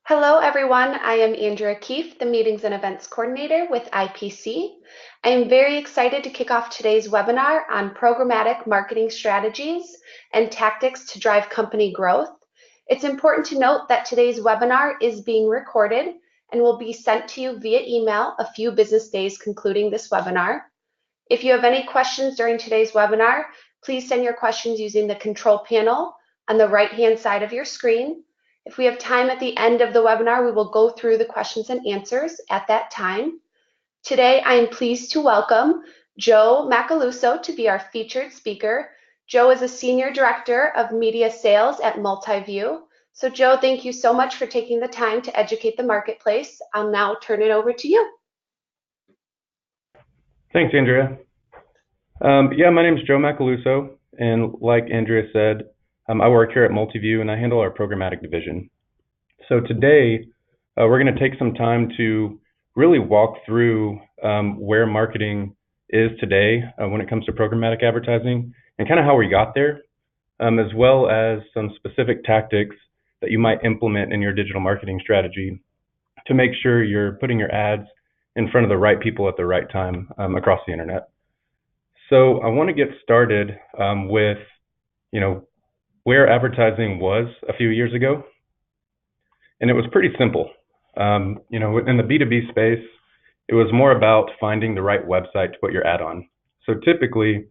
Hello, everyone. I am Andrea Keefe, the Meetings and Events Coordinator with IPC. I am very excited to kick off today's webinar on programmatic marketing strategies and tactics to drive company growth. It's important to note that today's webinar is being recorded and will be sent to you via email a few business days concluding this webinar. If you have any questions during today's webinar, please send your questions using the control panel on the right-hand side of your screen. If we have time at the end of the webinar, we will go through the questions and answers at that time. Today, I am pleased to welcome Joe Macaluso to be our featured speaker. Joe is a Senior Director of Media Sales at Multiview. So Joe, thank you so much for taking the time to educate the marketplace. I'll now turn it over to you. Thanks, Andrea. My name is Joe Macaluso, and like Andrea said, I work here at Multiview and I handle our programmatic division. So today, we're going to take some time to really walk through where marketing is today when it comes to programmatic advertising and kind of how we got there, as well as some specific tactics that you might implement in your digital marketing strategy to make sure you're putting your ads in front of the right people at the right time across the internet. So I want to get started with, where advertising was a few years ago. And it was pretty simple. In the B2B space, it was more about finding the right website to put your ad on. So typically,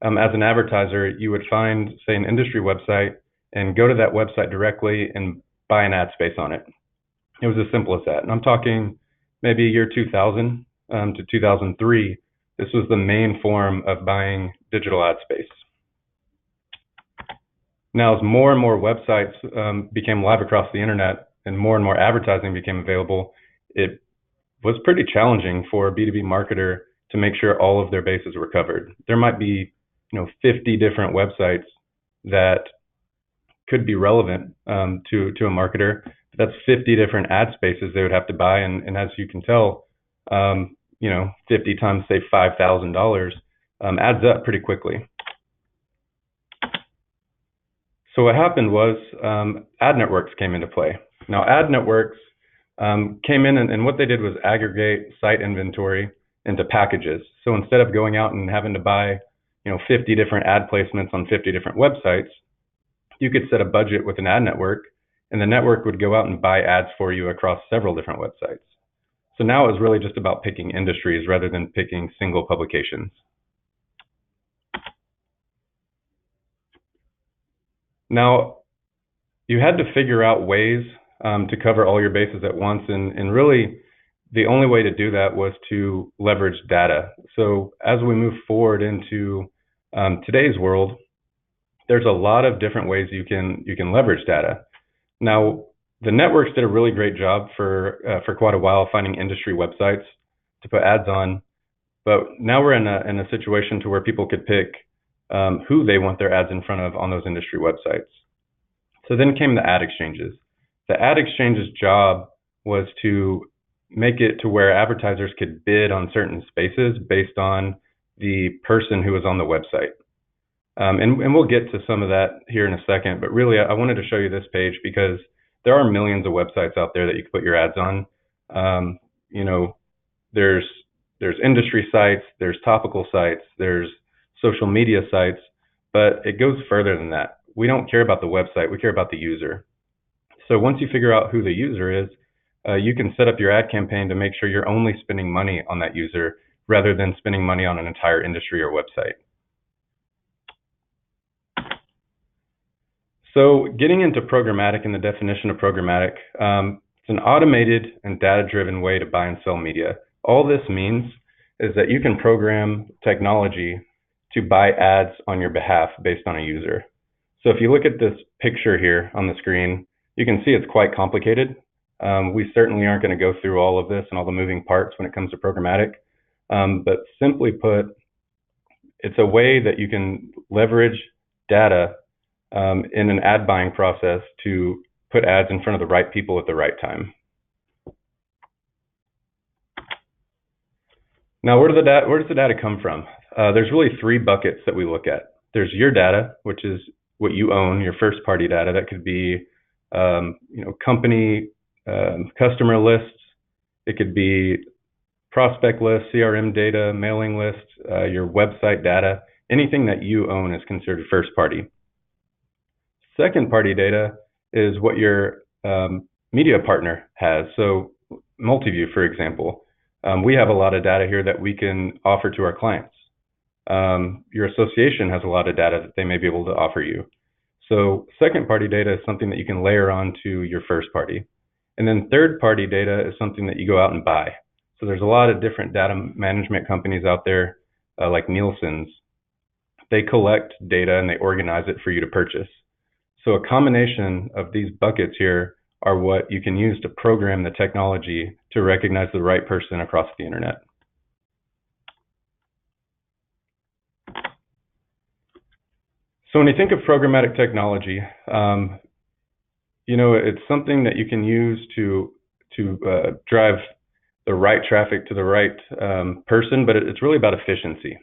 as an advertiser, you would find, say, an industry website and go to that website directly and buy an ad space on it. It was as simple as that. And I'm talking maybe year 2000 to 2003. This was the main form of buying digital ad space. Now, as more and more websites became live across the internet and more advertising became available, it was pretty challenging for a B2B marketer to make sure all of their bases were covered. There might be, 50 different websites that could be relevant to a marketer. That's 50 different ad spaces they would have to buy, and as you can tell, 50 times, say, $5,000 adds up pretty quickly. So what happened was ad networks came into play. Now, ad networks came in and what they did was aggregate site inventory into packages. So instead of going out and having to buy 50 different ad placements on 50 different websites, you could set a budget with an ad network, and the network would go out and buy ads for you across several different websites. So now it was really just about picking industries rather than picking single publications. Now, you had to figure out ways to cover all your bases at once, and really the only way to do that was to leverage data. So as we move forward into today's world, there's a lot of different ways you can leverage data. Now, the networks did a really great job for quite a while finding industry websites to put ads on, but now we're in a situation to where people could pick who they want their ads in front of on those industry websites. So then came the ad exchanges. The ad exchange's job was to make it to where advertisers could bid on certain spaces based on the person who was on the website. And we'll get to some of that here in a second, but really I wanted to show you this page because there are millions of websites out there that you can put your ads on. There's industry sites, there's topical sites, there's social media sites, but it goes further than that. We don't care about the website, we care about the user. So once you figure out who the user is, you can set up your ad campaign to make sure you're only spending money on that user rather than spending money on an entire industry or website. So getting into programmatic and the definition of programmatic, it's an automated and data-driven way to buy and sell media. All this means is that you can program technology to buy ads on your behalf based on a user. So if you look at this picture here on the screen, you can see it's quite complicated. We certainly aren't going to go through all of this and all the moving parts when it comes to programmatic. But simply put, it's a way that you can leverage data in an ad buying process to put ads in front of the right people at the right time. Now, where does the data come from? There's really three buckets that we look at. There's your data, which is what you own, your first party data. That could be company customer lists. It could be prospect lists, CRM data, mailing lists, your website data. Anything that you own is considered first party. Second party data is what your media partner has. So Multiview, for example, we have a lot of data here that we can offer to our clients. Your association has a lot of data that they may be able to offer you. So second party data is something that you can layer on to your first party. And then third party data is something that you go out and buy. So there's a lot of different data management companies out there, like Nielsen's. They collect data and they organize it for you to purchase. So a combination of these buckets here are what you can use to program the technology to recognize the right person across the internet. So when you think of programmatic technology, it's something that you can use to drive the right traffic to the right person, but it's really about efficiency.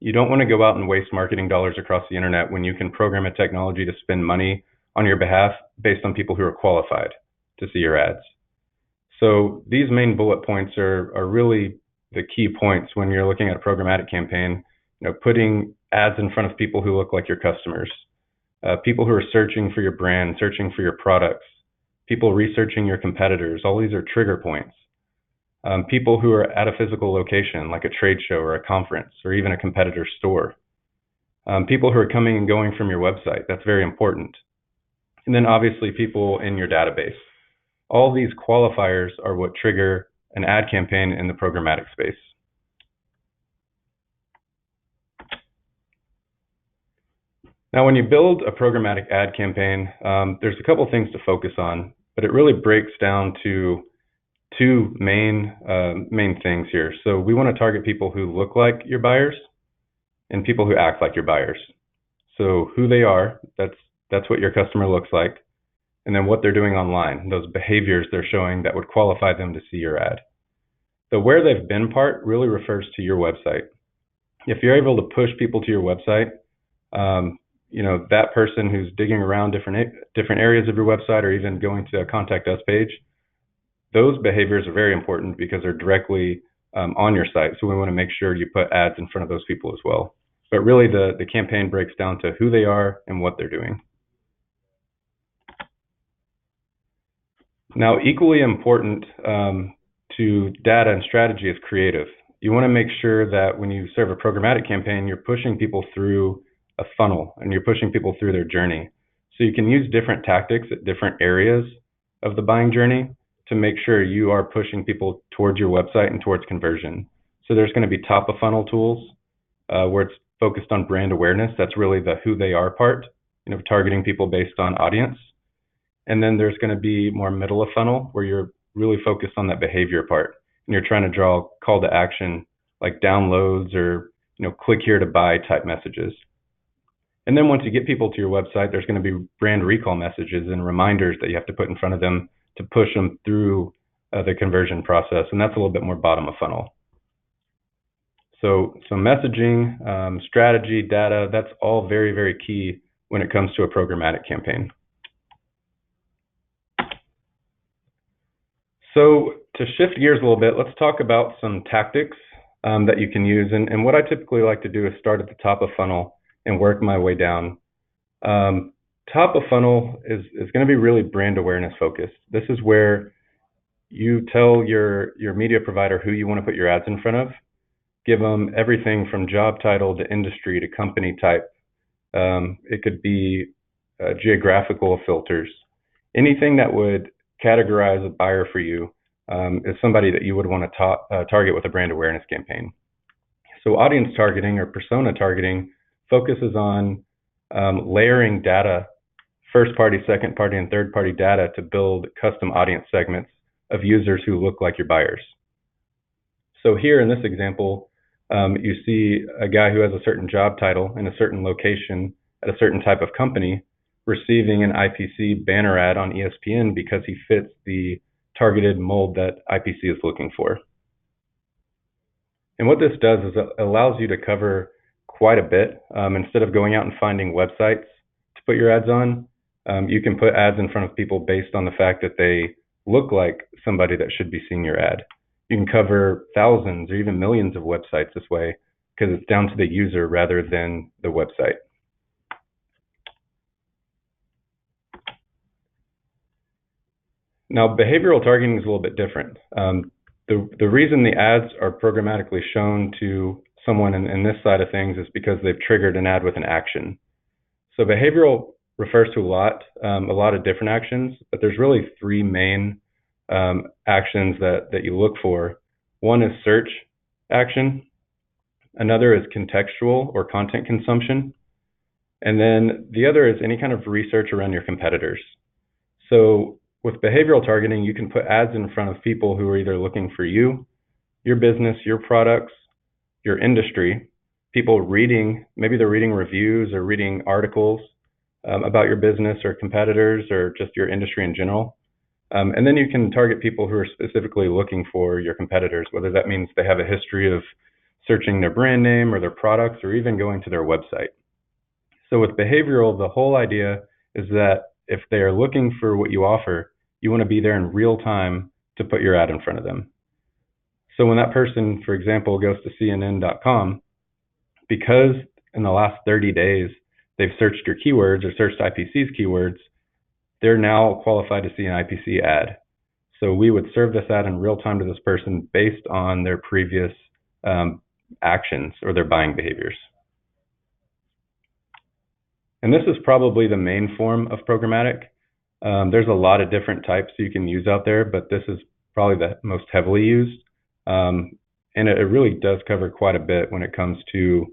You don't want to go out and waste marketing dollars across the internet when you can program a technology to spend money on your behalf based on people who are qualified to see your ads. So these main bullet points are really the key points when you're looking at a programmatic campaign. Putting ads in front of people who look like your customers, people who are searching for your brand, searching for your products, people researching your competitors. All these are trigger points. People who are at a physical location, like a trade show or a conference, or even a competitor store. People who are coming and going from your website. That's very important. And then obviously people in your database. All these qualifiers are what trigger an ad campaign in the programmatic space. Now, when you build a programmatic ad campaign, there's a couple things to focus on, but it really breaks down to two main things here. So we want to target people who look like your buyers and people who act like your buyers. So who they are, that's what your customer looks like, and then what they're doing online, those behaviors they're showing that would qualify them to see your ad. The where they've been part really refers to your website. If you're able to push people to your website, that person who's digging around different areas of your website or even going to a contact us page, those behaviors are very important because they're directly on your site. So we want to make sure you put ads in front of those people as well. But really the campaign breaks down to who they are and what they're doing. Now, equally important to data and strategy is creative. You want to make sure that when you serve a programmatic campaign, you're pushing people through a funnel and you're pushing people through their journey. So you can use different tactics at different areas of the buying journey to make sure you are pushing people towards your website and towards conversion. So there's going to be top of funnel tools where it's focused on brand awareness. That's really the who they are part, targeting people based on audience. And then there's going to be more middle of funnel where you're really focused on that behavior part and you're trying to draw call to action like downloads or click here to buy type messages. And then once you get people to your website, there's going to be brand recall messages and reminders that you have to put in front of them to push them through the conversion process. And that's a little bit more bottom of funnel. So messaging, strategy, data, that's all very, very key when it comes to a programmatic campaign. So to shift gears a little bit, let's talk about some tactics that you can use. And what I typically like to do is start at the top of funnel and work my way down. Top of funnel is going to be really brand awareness focused. This is where you tell your media provider who you want to put your ads in front of, give them everything from job title to industry to company type. It could be geographical filters. Anything that would categorize a buyer for you is somebody that you would want to target with a brand awareness campaign. So audience targeting or persona targeting focuses on layering data, first party, second party, and third party data to build custom audience segments of users who look like your buyers. So here in this example, you see a guy who has a certain job title in a certain location at a certain type of company receiving an IPC banner ad on ESPN because he fits the targeted mold that IPC is looking for. And what this does is it allows you to cover quite a bit. Instead of going out and finding websites to put your ads on, you can put ads in front of people based on the fact that they look like somebody that should be seeing your ad. You can cover thousands or even millions of websites this way because it's down to the user rather than the website. Now, behavioral targeting is a little bit different. The reason the ads are programmatically shown to someone in this side of things is because they've triggered an ad with an action. So behavioral refers to a lot of different actions, but there's really three main actions that you look for. One is search action, another is contextual or content consumption, and then the other is any kind of research around your competitors. So with behavioral targeting, you can put ads in front of people who are either looking for you, your business, your products, your industry, people reading, maybe they're reading reviews or reading articles about your business or competitors or just your industry in general. And then you can target people who are specifically looking for your competitors, whether that means they have a history of searching their brand name or their products or even going to their website. So with behavioral, the whole idea is that if they are looking for what you offer, you want to be there in real time to put your ad in front of them. So when that person, for example, goes to CNN.com, because in the last 30 days, they've searched your keywords or searched IPC's keywords, they're now qualified to see an IPC ad. So we would serve this ad in real time to this person based on their previous actions or their buying behaviors. And this is probably the main form of programmatic. There's a lot of different types you can use out there, but this is probably the most heavily used. And it really does cover quite a bit when it comes to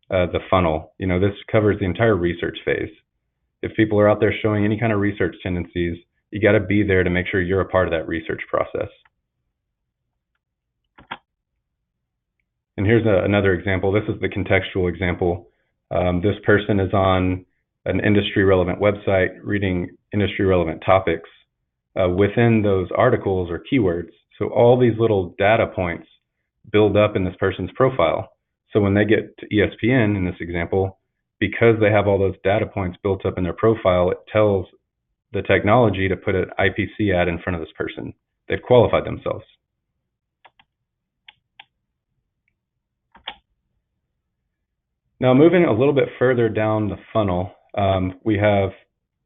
the funnel. You know, this covers the entire research phase. If people are out there showing any kind of research tendencies, you got to be there to make sure you're a part of that research process. And here's another example. This is the contextual example. This person is on an industry relevant website reading industry relevant topics within those articles or keywords. So all these little data points build up in this person's profile. So when they get to ESPN in this example, because they have all those data points built up in their profile, it tells the technology to put an IPC ad in front of this person. They've qualified themselves. Now moving a little bit further down the funnel, we have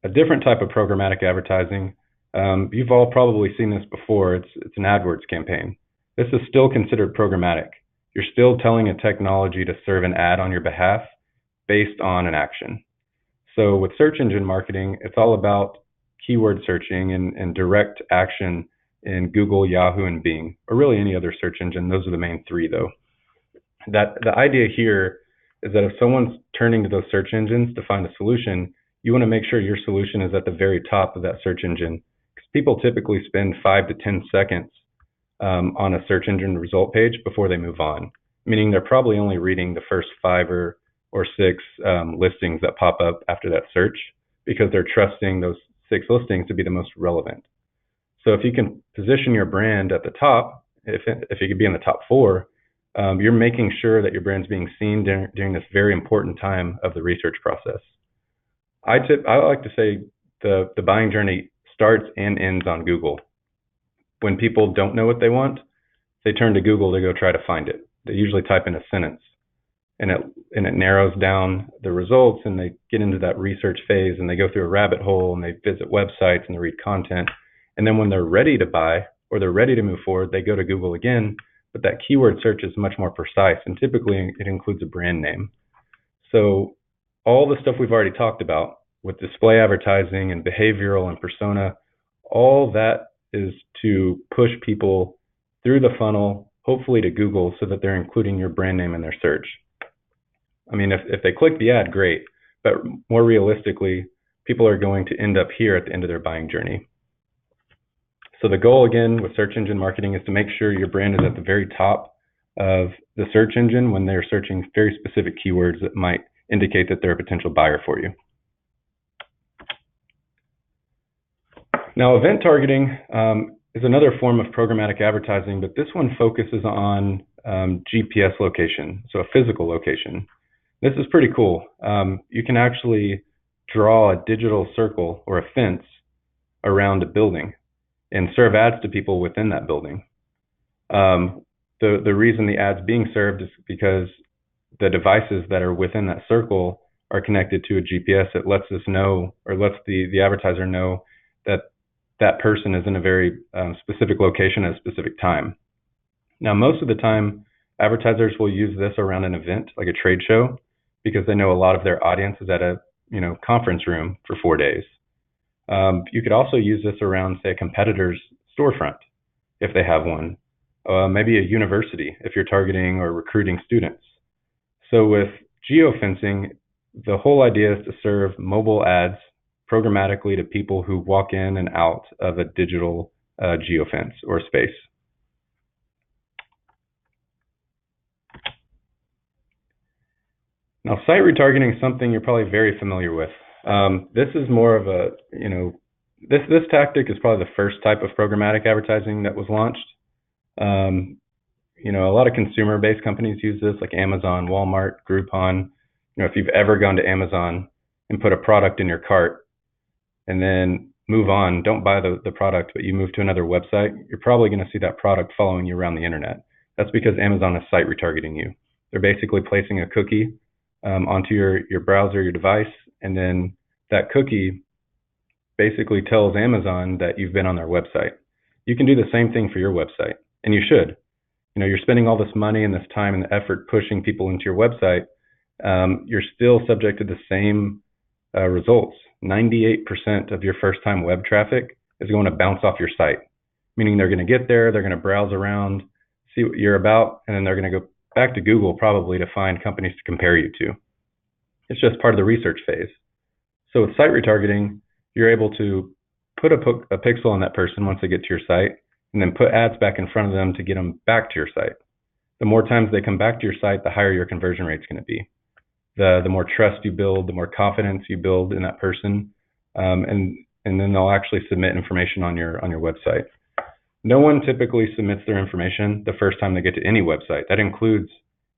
a different type of programmatic advertising. You've all probably seen this before. It's an AdWords campaign. This is still considered programmatic. You're still telling a technology to serve an ad on your behalf based on an action. So with search engine marketing, it's all about keyword searching and direct action in Google, Yahoo, and Bing, or really any other search engine. Those are the main three though. The idea here is that if someone's turning to those search engines to find a solution, you want to make sure your solution is at the very top of that search engine. Because people typically spend 5 to 10 seconds on a search engine result page before they move on, meaning they're probably only reading the first 5 or 6 listings that pop up after that search because they're trusting those 6 listings to be the most relevant. So if you can position your brand at the top, if you could be in the top 4, you're making sure that your brand's being seen during this very important time of the research process. I like to say the buying journey starts and ends on Google. When people don't know what they want, they turn to Google to go try to find it. They usually type in a sentence, and it narrows down the results, and they get into that research phase, and they go through a rabbit hole, and they visit websites, and they read content. And then when they're ready to buy or they're ready to move forward, they go to Google again. But that keyword search is much more precise, and typically it includes a brand name. So all the stuff we've already talked about with display advertising and behavioral and persona, all that is to push people through the funnel, hopefully to Google, so that they're including your brand name in their search. I mean, if they click the ad, great, but more realistically, people are going to end up here at the end of their buying journey. So the goal, again, with search engine marketing is to make sure your brand is at the very top of the search engine when they're searching very specific keywords that might indicate that they're a potential buyer for you. Now, event targeting is another form of programmatic advertising, but this one focuses on GPS location, so a physical location. This is pretty cool. You can actually draw a digital circle or a fence around a building. and serve ads to people within that building. The reason the ad's being served is because the devices that are within that circle are connected to a GPS that lets us know, or lets the advertiser know, that that person is in a very specific location at a specific time. Now, most of the time, advertisers will use this around an event, like a trade show, because they know a lot of their audience is at a conference room for 4 days. You could also use this around, say, a competitor's storefront, if they have one. Maybe a university, if you're targeting or recruiting students. So with geofencing, the whole idea is to serve mobile ads programmatically to people who walk in and out of a digital geofence or space. Now, site retargeting is something you're probably very familiar with. This is more of a, this tactic is probably the first type of programmatic advertising that was launched. A lot of consumer-based companies use this, like Amazon, Walmart, Groupon. If you've ever gone to Amazon and put a product in your cart and then move on, don't buy the product, but you move to another website, you're probably going to see that product following you around the internet. That's because Amazon is site retargeting you. They're basically placing a cookie onto your browser, your device, and then that cookie basically tells Amazon that you've been on their website. You can do the same thing for your website, and you should. You're spending all this money and this time and the effort pushing people into your website. You're still subject to the same results. 98% of your first-time web traffic is going to bounce off your site, meaning they're going to get there, they're going to browse around, see what you're about, and then they're going to go back to Google probably to find companies to compare you to. It's just part of the research phase. So with site retargeting, you're able to put a pixel on that person once they get to your site, and then put ads back in front of them to get them back to your site. The more times they come back to your site, the higher your conversion rate is going to be. The more trust you build, the more confidence you build in that person, and then they'll actually submit information on your website. No one typically submits their information the first time they get to any website. That includes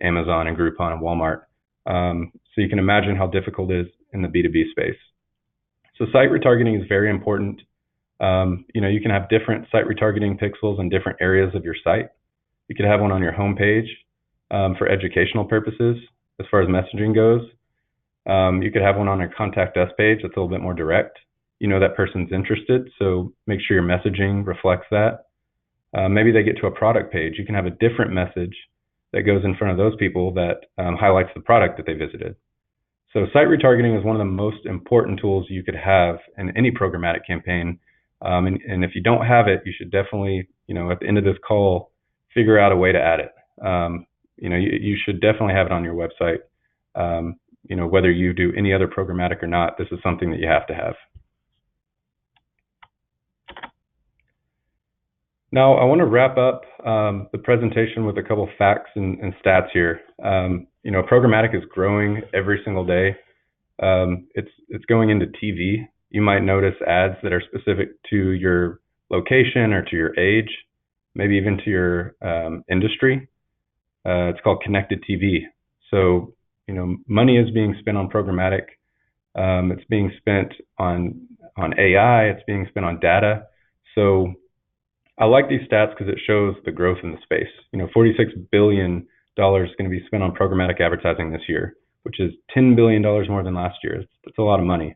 Amazon and Groupon and Walmart. So you can imagine how difficult it is in the B2B space. So site retargeting is very important. You can have different site retargeting pixels in different areas of your site. You could have one on your home page for educational purposes as far as messaging goes. You could have one on your contact us page that's a little bit more direct. That person's interested, so make sure your messaging reflects that. Maybe they get to a product page. You can have a different message that goes in front of those people that highlights the product that they visited. So site retargeting is one of the most important tools you could have in any programmatic campaign. And if you don't have it, you should definitely, at the end of this call, figure out a way to add it. You should definitely have it on your website. Whether you do any other programmatic or not, this is something that you have to have. Now, I want to wrap up the presentation with a couple facts and stats here. Programmatic is growing every single day. It's going into TV. You might notice ads that are specific to your location or to your age, maybe even to your industry. It's called connected TV. So, money is being spent on programmatic. It's being spent on AI. It's being spent on data. So I like these stats because it shows the growth in the space. $46 billion is going to be spent on programmatic advertising this year, which is $10 billion more than last year. It's a lot of money.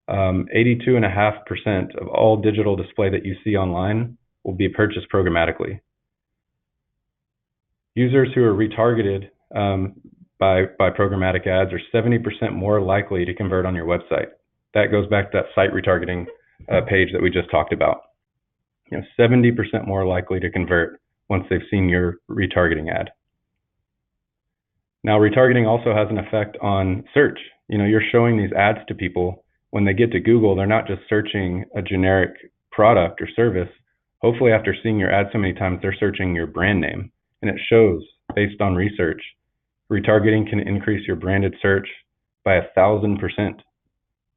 82.5% of all digital display that you see online will be purchased programmatically. Users who are retargeted by programmatic ads are 70% more likely to convert on your website. That goes back to that site retargeting page that we just talked about. 70% more likely to convert once they've seen your retargeting ad. Now, retargeting also has an effect on search. You're showing these ads to people. When they get to Google, they're not just searching a generic product or service. Hopefully, after seeing your ad so many times, they're searching your brand name. And it shows, based on research, retargeting can increase your branded search by 1,000%.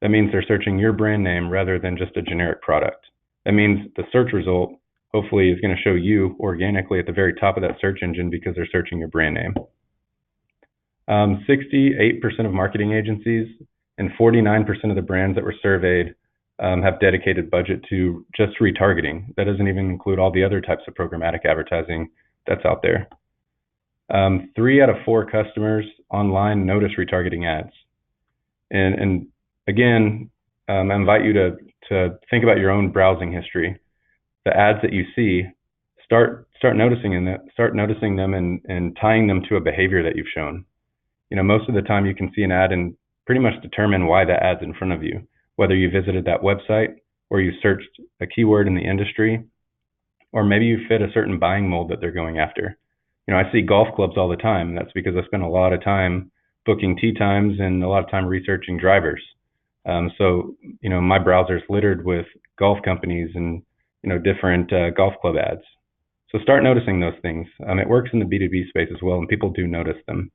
That means they're searching your brand name rather than just a generic product. That means the search result, hopefully, is going to show you organically at the very top of that search engine because they're searching your brand name. 68% of marketing agencies and 49% of the brands that were surveyed have dedicated budget to just retargeting. That doesn't even include all the other types of programmatic advertising that's out there. 3 out of 4 customers online notice retargeting ads. And again, I invite you to think about your own browsing history. The ads that you see, start noticing them and tying them to a behavior that you've shown. Most of the time you can see an ad and pretty much determine why that ad's in front of you, whether you visited that website or you searched a keyword in the industry, or maybe you fit a certain buying mold that they're going after. I see golf clubs all the time, and that's because I spend a lot of time booking tee times and a lot of time researching drivers. So my browser's littered with golf companies and different golf club ads. So start noticing those things. It works in the B2B space as well, and people do notice them.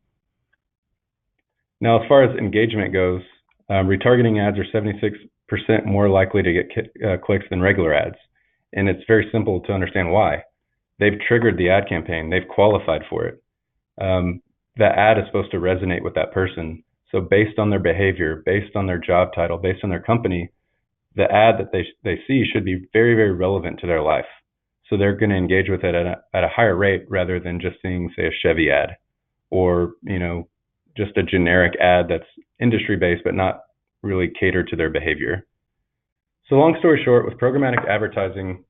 Now, as far as engagement goes, retargeting ads are 76% more likely to get clicks than regular ads. And it's very simple to understand why. They've triggered the ad campaign. They've qualified for it. That ad is supposed to resonate with that person. So based on their behavior, based on their job title, based on their company, the ad that they see should be very, very relevant to their life. So they're going to engage with it at a higher rate rather than just seeing, say, a Chevy ad or, just a generic ad that's industry-based but not really catered to their behavior. So long story short, with programmatic advertising,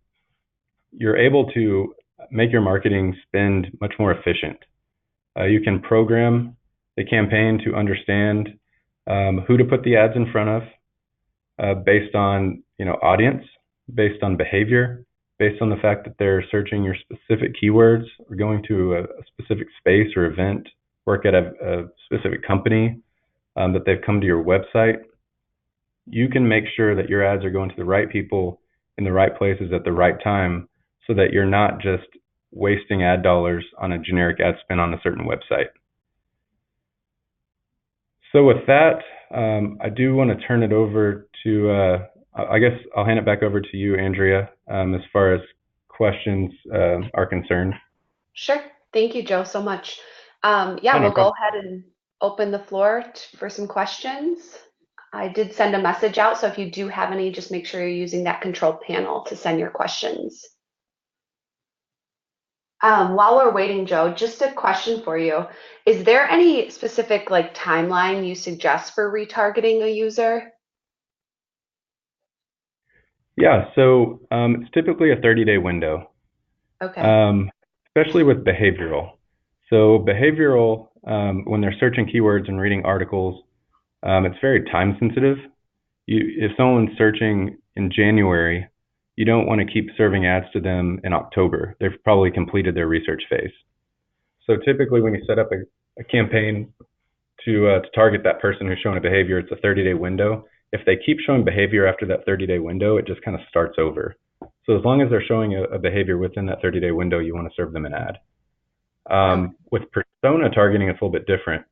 you're able to make your marketing spend much more efficient. You can program the campaign to understand who to put the ads in front of based on audience, based on behavior, based on the fact that they're searching your specific keywords or going to a specific space or event, work at a specific company, that they've come to your website. You can make sure that your ads are going to the right people in the right places at the right time so that you're not just wasting ad dollars on a generic ad spend on a certain website. So with that, I do want to turn it over to, I guess I'll hand it back over to you, Andrea, as far as questions are concerned. Sure. Thank you, Joe, so much. Yeah, no We'll go problem. ahead and open the floor for some questions. I did send a message out, so if you do have any, just make sure you're using that control panel to send your questions. While we're waiting, Joe, just a question for you. Is there any specific timeline you suggest for retargeting a user? Yeah, so it's typically a 30-day window, Okay. especially with behavioral. So behavioral, when they're searching keywords and reading articles, it's very time sensitive. If someone's searching in January, you don't want to keep serving ads to them in October. They've probably completed their research phase. So typically when you set up a campaign to target that person who's showing a behavior, it's a 30-day window. If they keep showing behavior after that 30-day window, it just kind of starts over. So as long as they're showing a behavior within that 30-day window, you want to serve them an ad. With persona targeting, it's a little bit different.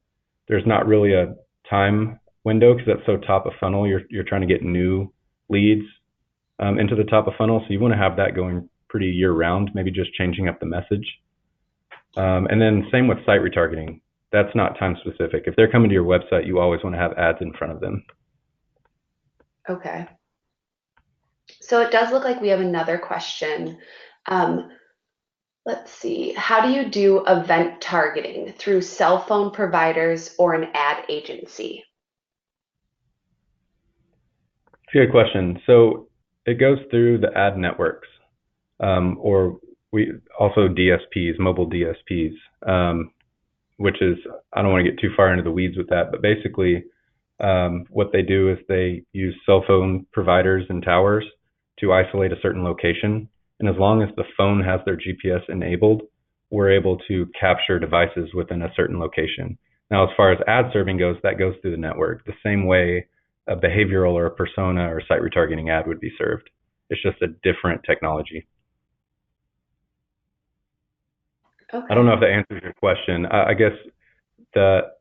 There's not really a time window because that's so top of funnel. You're trying to get new leads into the top of funnel, so you want to have that going pretty year round, maybe just changing up the message. And then same with site retargeting. That's not time specific. If they're coming to your website, you always want to have ads in front of them. Okay. So it does look like we have another question. Let's see. How do you do event targeting through cell phone providers or an ad agency? It's a good question. So it goes through the ad networks, or we also DSPs, mobile DSPs, which is, I don't want to get too far into the weeds with that, but basically what they do is they use cell phone providers and towers to isolate a certain location. And as long as the phone has their GPS enabled, we're able to capture devices within a certain location. Now, as far as ad serving goes, that goes through the network, the same way a behavioral or a persona or site retargeting ad would be served. It's just a different technology. Okay. I don't know if that answers your question. I guess the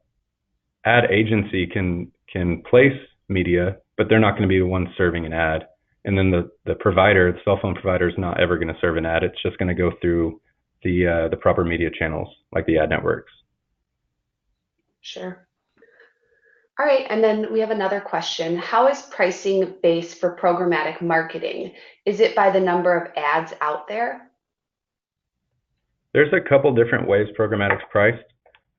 ad agency can place media, but they're not going to be the one serving an ad. And then the provider, the cell phone provider, is not ever going to serve an ad. It's just going to go through the proper media channels, like the ad networks. Sure. All right, and then we have another question. How is pricing based for programmatic marketing? Is it by the number of ads out there? There's a couple different ways programmatic's priced.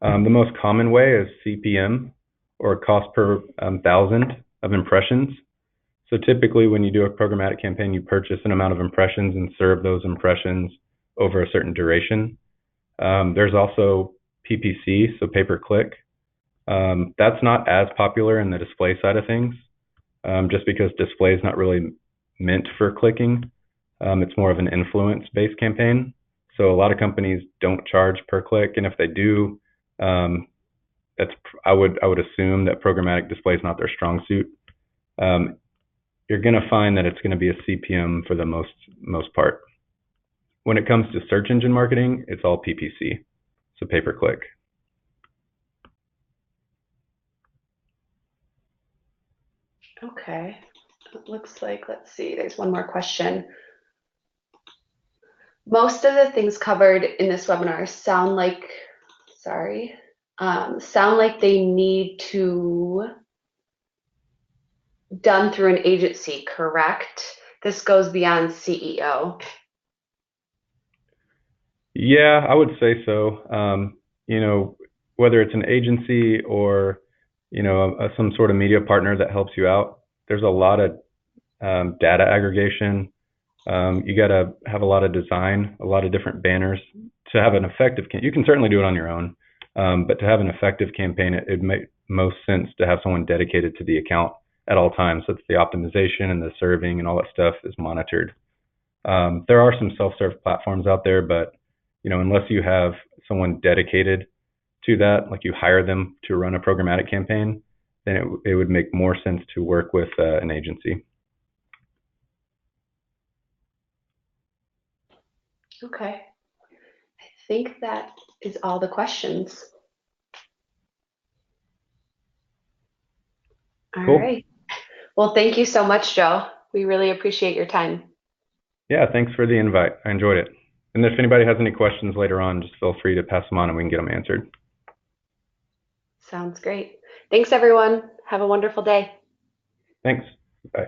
The most common way is CPM, or cost per thousand of impressions. So typically when you do a programmatic campaign, you purchase an amount of impressions and serve those impressions over a certain duration. There's also PPC, so pay per click. That's not as popular in the display side of things, just because display is not really meant for clicking. It's more of an influence-based campaign. So a lot of companies don't charge per click, and if they do, um, I would assume that programmatic display is not their strong suit. Um, you're going to find that it's going to be a CPM for the most part. When it comes to search engine marketing, it's all PPC, so pay per click. Okay, it looks like, let's see, there's one more question. Most of the things covered in this webinar sound like, sound like they need to done through an agency, correct? This goes beyond CEO. Yeah, I would say so. Whether it's an agency or some sort of media partner that helps you out, there's a lot of data aggregation. You got to have a lot of design, a lot of different banners to have an effective. You can certainly do it on your own, but to have an effective campaign, it makes most sense to have someone dedicated to the account at all times. So it's the optimization and the serving and all that stuff is monitored. There are some self-serve platforms out there, but unless you have someone dedicated to that, like you hire them to run a programmatic campaign, then it would make more sense to work with an agency. Okay, I think that is all the questions. All Cool. right. Well, thank you so much, Joe. We really appreciate your time. Yeah, thanks for the invite. I enjoyed it. And if anybody has any questions later on, just feel free to pass them on and we can get them answered. Sounds great. Thanks, everyone. Have a wonderful day. Thanks. Bye.